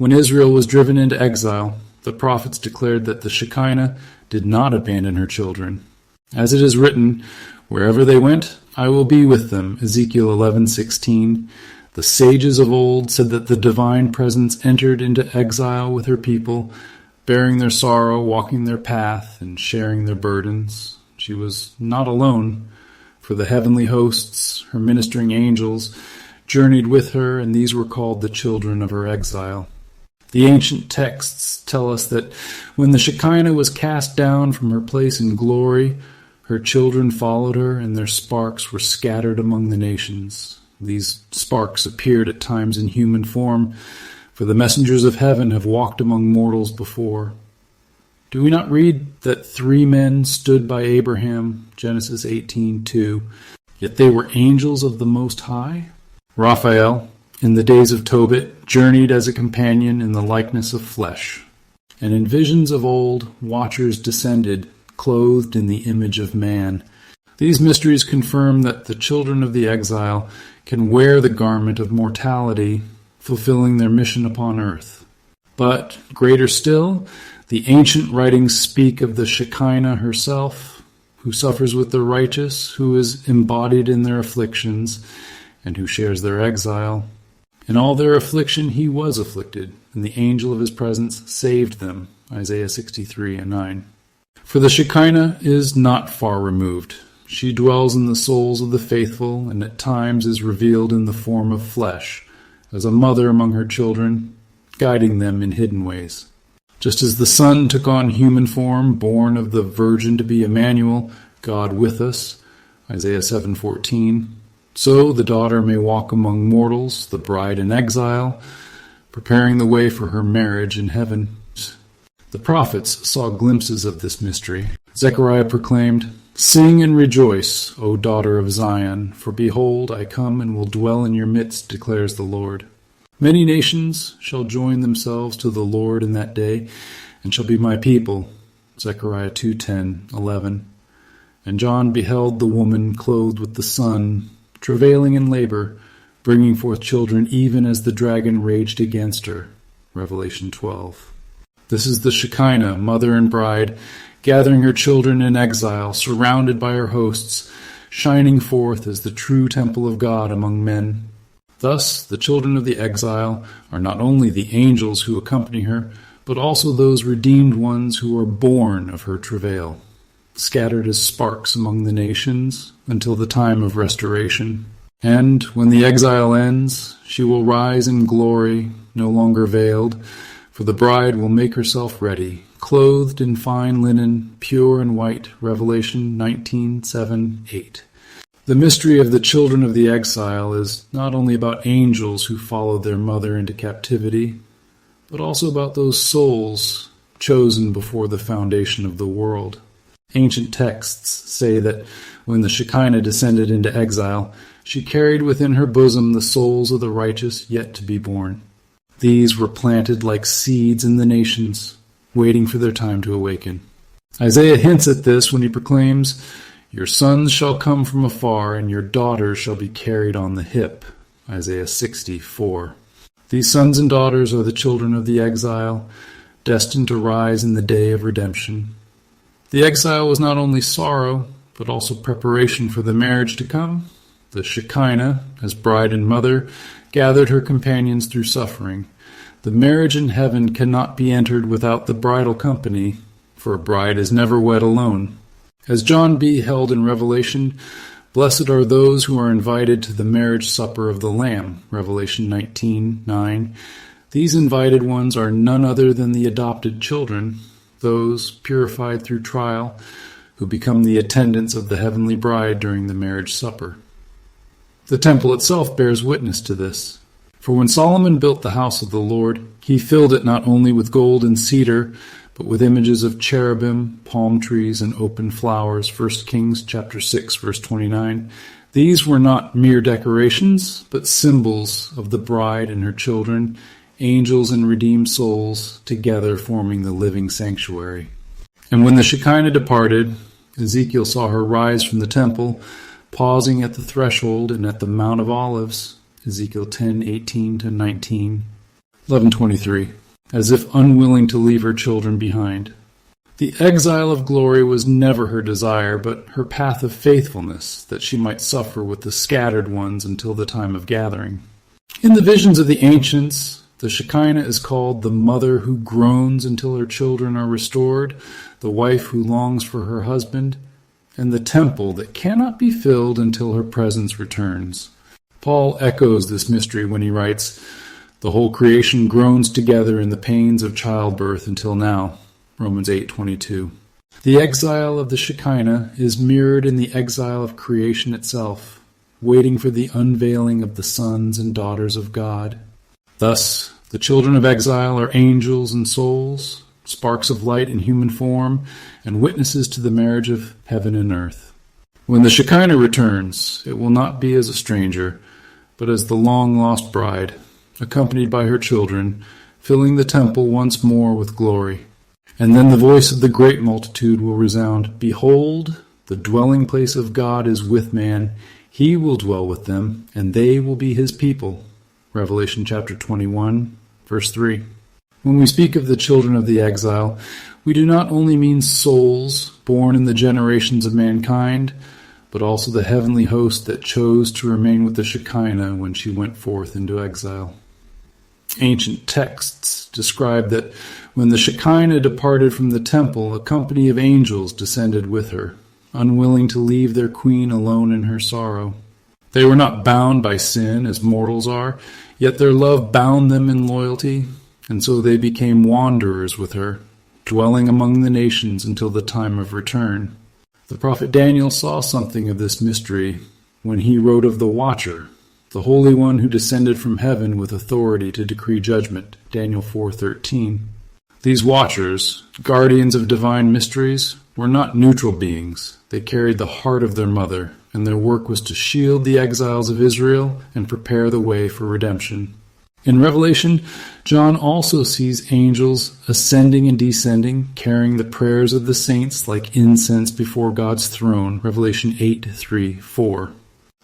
When Israel was driven into exile, the prophets declared that the Shekinah did not abandon her children. As it is written, "Wherever they went, I will be with them," Ezekiel 11:16. The sages of old said that the divine presence entered into exile with her people, bearing their sorrow, walking their path, and sharing their burdens. She was not alone, for the heavenly hosts, her ministering angels, journeyed with her, and these were called the children of her exile. The ancient texts tell us that when the Shekinah was cast down from her place in glory, her children followed her, and their sparks were scattered among the nations. These sparks appeared at times in human form, for the messengers of heaven have walked among mortals before. Do we not read that 3 men stood by Abraham, Genesis 18:2, yet they were angels of the Most High? Raphael, in the days of Tobit, journeyed as a companion in the likeness of flesh. And in visions of old, watchers descended, clothed in the image of man. These mysteries confirm that the children of the exile can wear the garment of mortality, fulfilling their mission upon earth. But, greater still, the ancient writings speak of the Shekinah herself, who suffers with the righteous, who is embodied in their afflictions, and who shares their exile. In all their affliction he was afflicted, and the angel of his presence saved them. Isaiah 63:9. For the Shekinah is not far removed. She dwells in the souls of the faithful, and at times is revealed in the form of flesh, as a mother among her children, guiding them in hidden ways. Just as the Son took on human form, born of the Virgin to be Emmanuel, God with us, Isaiah 7:14, so the daughter may walk among mortals, the bride in exile, preparing the way for her marriage in heaven. The prophets saw glimpses of this mystery. Zechariah proclaimed, "Sing and rejoice, O daughter of Zion, for behold, I come and will dwell in your midst, declares the Lord. Many nations shall join themselves to the Lord in that day, and shall be my people." Zechariah 2:10-11. And John beheld the woman clothed with the sun, travailing in labor, bringing forth children, even as the dragon raged against her. Revelation 12. This is the Shekinah, mother and bride, gathering her children in exile, surrounded by her hosts, shining forth as the true temple of God among men. Thus, the children of the exile are not only the angels who accompany her, but also those redeemed ones who are born of her travail, scattered as sparks among the nations until the time of restoration. And when the exile ends, she will rise in glory, no longer veiled, for the bride will make herself ready, clothed in fine linen, pure and white. Revelation 19:7-8. The mystery of the children of the exile is not only about angels who followed their mother into captivity, but also about those souls chosen before the foundation of the world. Ancient texts say that when the Shekinah descended into exile, she carried within her bosom the souls of the righteous yet to be born. These were planted like seeds in the nations, waiting for their time to awaken. Isaiah hints at this when he proclaims, "Your sons shall come from afar, and your daughters shall be carried on the hip." Isaiah 60:4. These sons and daughters are the children of the exile, destined to rise in the day of redemption. The exile was not only sorrow, but also preparation for the marriage to come. The Shekinah, as bride and mother, gathered her companions through suffering. The marriage in heaven cannot be entered without the bridal company, for a bride is never wed alone. As John B. held in Revelation, "Blessed are those who are invited to the marriage supper of the Lamb," Revelation 19:9. These invited ones are none other than the adopted children, those purified through trial, who become the attendants of the heavenly bride during the marriage supper. The temple itself bears witness to this. For when Solomon built the house of the Lord, he filled it not only with gold and cedar, but with images of cherubim, palm trees, and open flowers. 1 Kings chapter 6, verse 29. These were not mere decorations, but symbols of the bride and her children, angels and redeemed souls, together forming the living sanctuary. And when the Shekinah departed, Ezekiel saw her rise from the temple, pausing at the threshold and at the Mount of Olives, Ezekiel 10:18-19. 11:23, as if unwilling to leave her children behind. The exile of glory was never her desire, but her path of faithfulness, that she might suffer with the scattered ones until the time of gathering. In the visions of the ancients, the Shekinah is called the mother who groans until her children are restored, the wife who longs for her husband, and the temple that cannot be filled until her presence returns. Paul echoes this mystery when he writes, "The whole creation groans together in the pains of childbirth until now." Romans 8:22. The exile of the Shekinah is mirrored in the exile of creation itself, waiting for the unveiling of the sons and daughters of God. Thus, the children of exile are angels and souls, sparks of light in human form, and witnesses to the marriage of heaven and earth. When the Shekinah returns, it will not be as a stranger, but as the long-lost bride, accompanied by her children, filling the temple once more with glory. And then the voice of the great multitude will resound, "Behold, the dwelling place of God is with man. He will dwell with them, and they will be his people." Revelation chapter 21, verse 3. When we speak of the children of the exile, we do not only mean souls born in the generations of mankind, but also the heavenly host that chose to remain with the Shekinah when she went forth into exile. Ancient texts describe that when the Shekinah departed from the temple, a company of angels descended with her, unwilling to leave their queen alone in her sorrow. They were not bound by sin as mortals are, yet their love bound them in loyalty, and so they became wanderers with her, dwelling among the nations until the time of return. The prophet Daniel saw something of this mystery when he wrote of the Watcher, the Holy One who descended from heaven with authority to decree judgment, Daniel 4:13. These watchers, guardians of divine mysteries, were not neutral beings. They carried the heart of their mother, and their work was to shield the exiles of Israel and prepare the way for redemption. In Revelation, John also sees angels ascending and descending, carrying the prayers of the saints like incense before God's throne, Revelation 8:3-4.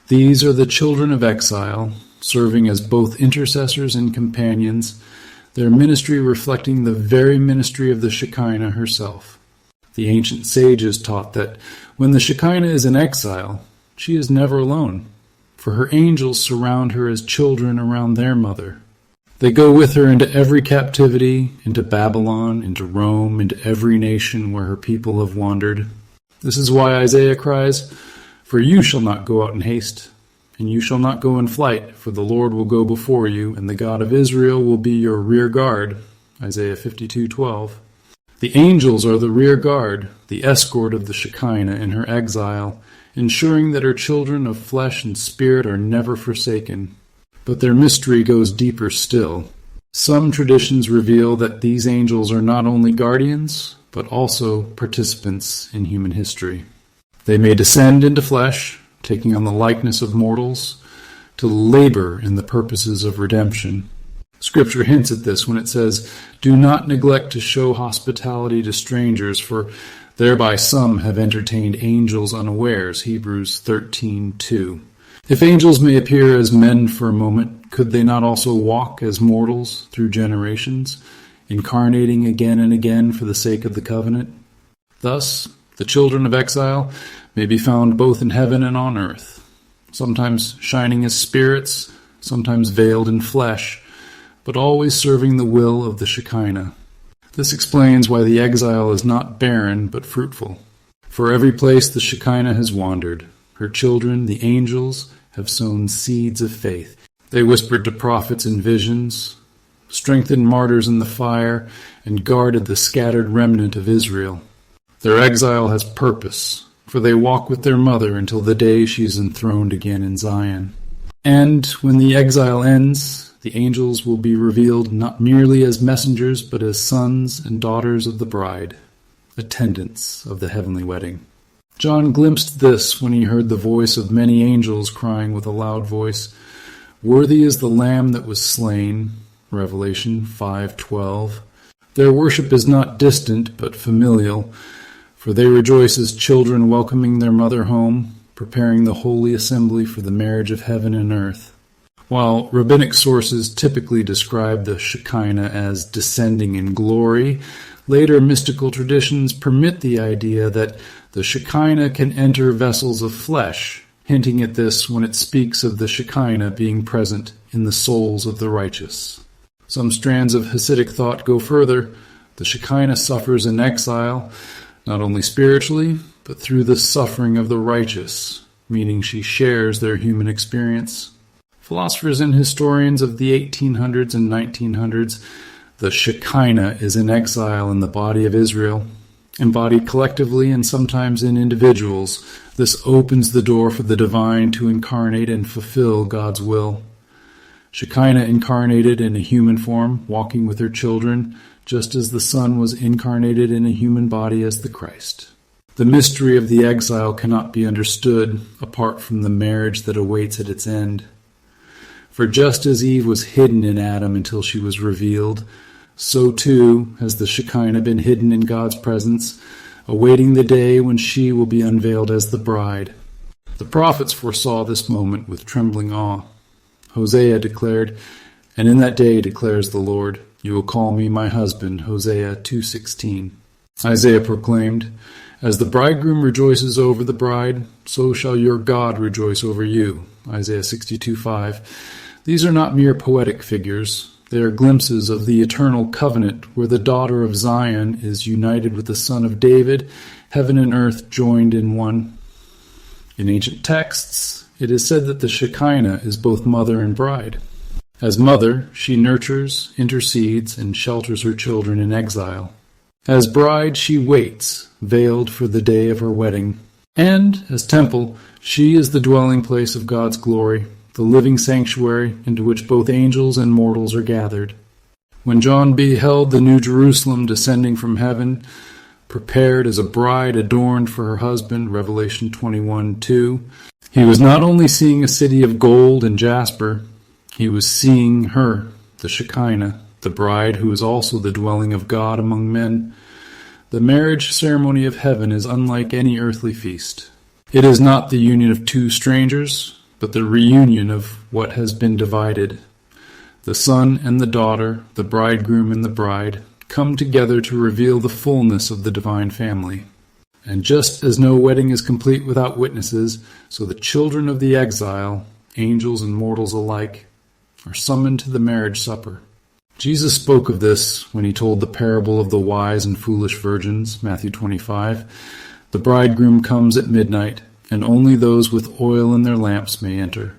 These are the children of exile, serving as both intercessors and companions, their ministry reflecting the very ministry of the Shekinah herself. The ancient sages taught that when the Shekinah is in exile, she is never alone, for her angels surround her as children around their mother. They go with her into every captivity, into Babylon, into Rome, into every nation where her people have wandered. This is why Isaiah cries, "For you shall not go out in haste, and you shall not go in flight, for the Lord will go before you, and the God of Israel will be your rear guard." Isaiah 52:12. The angels are the rear guard, the escort of the Shekinah in her exile, ensuring that her children of flesh and spirit are never forsaken. But their mystery goes deeper still. Some traditions reveal that these angels are not only guardians, but also participants in human history. They may descend into flesh, taking on the likeness of mortals, to labor in the purposes of redemption. Scripture hints at this when it says, "Do not neglect to show hospitality to strangers, for thereby some have entertained angels unawares." Hebrews 13:2. If angels may appear as men for a moment, could they not also walk as mortals through generations, incarnating again and again for the sake of the covenant? Thus, the children of exile may be found both in heaven and on earth, sometimes shining as spirits, sometimes veiled in flesh, but always serving the will of the Shekinah. This explains why the exile is not barren but fruitful. For every place the Shekinah has wandered, her children, the angels, have sown seeds of faith. They whispered to prophets in visions, strengthened martyrs in the fire, and guarded the scattered remnant of Israel. Their exile has purpose, for they walk with their mother until the day she is enthroned again in Zion. And when the exile ends, the angels will be revealed not merely as messengers, but as sons and daughters of the bride, attendants of the heavenly wedding. John glimpsed this when he heard the voice of many angels crying with a loud voice, "Worthy is the Lamb that was slain," Revelation 5:12. Their worship is not distant, but familial, for they rejoice as children welcoming their mother home, preparing the holy assembly for the marriage of heaven and earth. While rabbinic sources typically describe the Shekinah as descending in glory, later mystical traditions permit the idea that the Shekinah can enter vessels of flesh, hinting at this when it speaks of the Shekinah being present in the souls of the righteous. Some strands of Hasidic thought go further. The Shekinah suffers in exile, not only spiritually, but through the suffering of the righteous, meaning she shares their human experience. Philosophers and historians of the 1800s and 1900s, the Shekinah is in exile in the body of Israel, embodied collectively and sometimes in individuals. This opens the door for the divine to incarnate and fulfill God's will. Shekinah incarnated in a human form, walking with her children, just as the Son was incarnated in a human body as the Christ. The mystery of the exile cannot be understood apart from the marriage that awaits at its end. For just as Eve was hidden in Adam until she was revealed, so too has the Shekinah been hidden in God's presence, awaiting the day when she will be unveiled as the bride. The prophets foresaw this moment with trembling awe. Hosea declared, "And in that day, declares the Lord, you will call me my husband," Hosea 2:16. Isaiah proclaimed, "As the bridegroom rejoices over the bride, so shall your God rejoice over you," Isaiah 62:5. These are not mere poetic figures. They are glimpses of the eternal covenant where the daughter of Zion is united with the son of David, heaven and earth joined in one. In ancient texts, it is said that the Shekinah is both mother and bride. As mother, she nurtures, intercedes, and shelters her children in exile. As bride, she waits, veiled for the day of her wedding. And, as temple, she is the dwelling place of God's glory, the living sanctuary into which both angels and mortals are gathered. When John beheld the New Jerusalem descending from heaven, prepared as a bride adorned for her husband, Revelation 21:2, he was not only seeing a city of gold and jasper, he was seeing her, the Shekinah, the bride who is also the dwelling of God among men. The marriage ceremony of heaven is unlike any earthly feast. It is not the union of two strangers, but the reunion of what has been divided. The son and the daughter, the bridegroom and the bride, come together to reveal the fullness of the divine family. And just as no wedding is complete without witnesses, so the children of the exile, angels and mortals alike, are summoned to the marriage supper. Jesus spoke of this when he told the parable of the wise and foolish virgins, Matthew 25. The bridegroom comes at midnight, and only those with oil in their lamps may enter.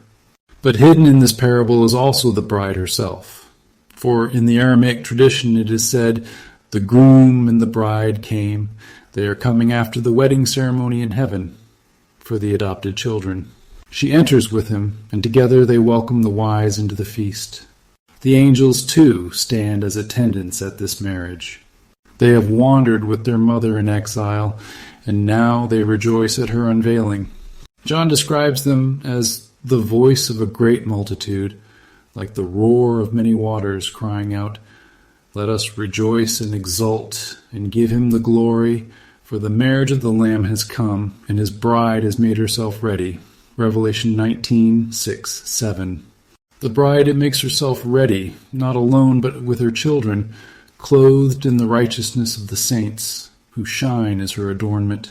But hidden in this parable is also the bride herself. For in the Aramaic tradition it is said, "The groom and the bride came. They are coming after the wedding ceremony in heaven for the adopted children." She enters with him, and together they welcome the wise into the feast. The angels, too, stand as attendants at this marriage. They have wandered with their mother in exile, and now they rejoice at her unveiling. John describes them as the voice of a great multitude, like the roar of many waters, crying out, "Let us rejoice and exult, and give him the glory, for the marriage of the Lamb has come, and his bride has made herself ready." Revelation 19:6-7. The bride makes herself ready, not alone but with her children, clothed in the righteousness of the saints, who shine as her adornment.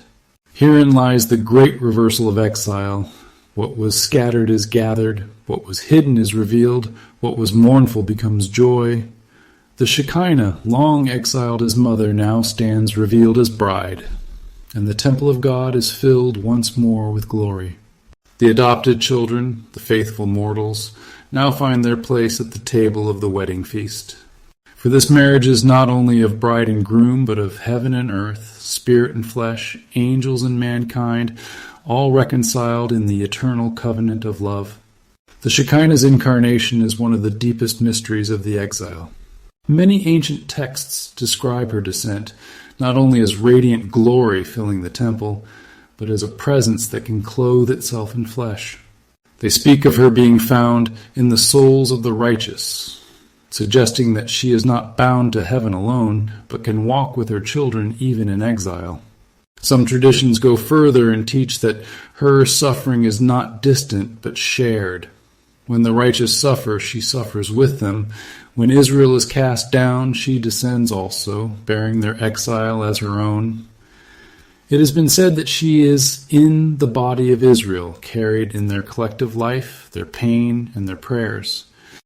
Herein lies the great reversal of exile. What was scattered is gathered, what was hidden is revealed, what was mournful becomes joy. The Shekinah, long exiled as mother, now stands revealed as bride, and the temple of God is filled once more with glory. The adopted children, the faithful mortals, now find their place at the table of the wedding feast. For this marriage is not only of bride and groom, but of heaven and earth, spirit and flesh, angels and mankind, all reconciled in the eternal covenant of love. The Shekinah's incarnation is one of the deepest mysteries of the exile. Many ancient texts describe her descent, not only as radiant glory filling the temple, but as a presence that can clothe itself in flesh. They speak of her being found in the souls of the righteous, suggesting that she is not bound to heaven alone, but can walk with her children even in exile. Some traditions go further and teach that her suffering is not distant, but shared. When the righteous suffer, she suffers with them. When Israel is cast down, she descends also, bearing their exile as her own. It has been said that she is in the body of Israel, carried in their collective life, their pain, and their prayers.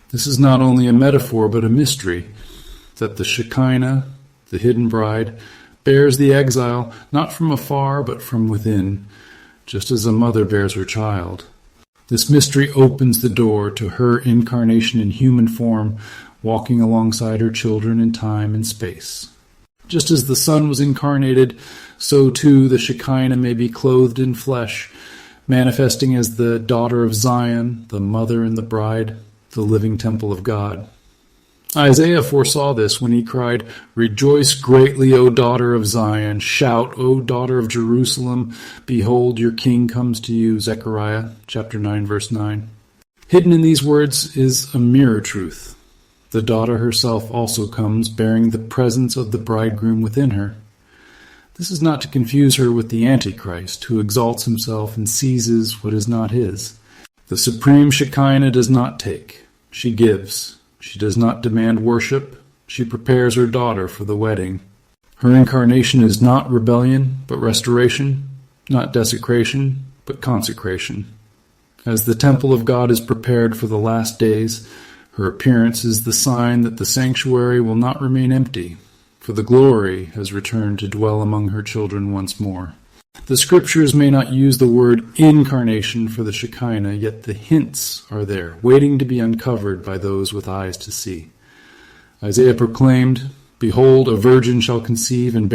This is not only a metaphor, but a mystery, that the Shekinah, the hidden bride, bears the exile not from afar, but from within, just as a mother bears her child. This mystery opens the door to her incarnation in human form, walking alongside her children in time and space. Just as the Son was incarnated, so too the Shekinah may be clothed in flesh, manifesting as the daughter of Zion, the mother and the bride, the living temple of God. Isaiah foresaw this when he cried, "Rejoice greatly, O daughter of Zion! Shout, O daughter of Jerusalem! Behold, your king comes to you." Zechariah chapter 9, verse 9. Hidden in these words is a mirror truth. The daughter herself also comes, bearing the presence of the bridegroom within her. This is not to confuse her with the Antichrist, who exalts himself and seizes what is not his. The supreme Shekinah does not take, she gives. She does not demand worship. She prepares her daughter for the wedding. Her incarnation is not rebellion, but restoration, not desecration, but consecration. As the temple of God is prepared for the last days, her appearance is the sign that the sanctuary will not remain empty, for the glory has returned to dwell among her children once more. The Scriptures may not use the word incarnation for the Shekinah, yet the hints are there, waiting to be uncovered by those with eyes to see. Isaiah proclaimed, "Behold, a virgin shall conceive and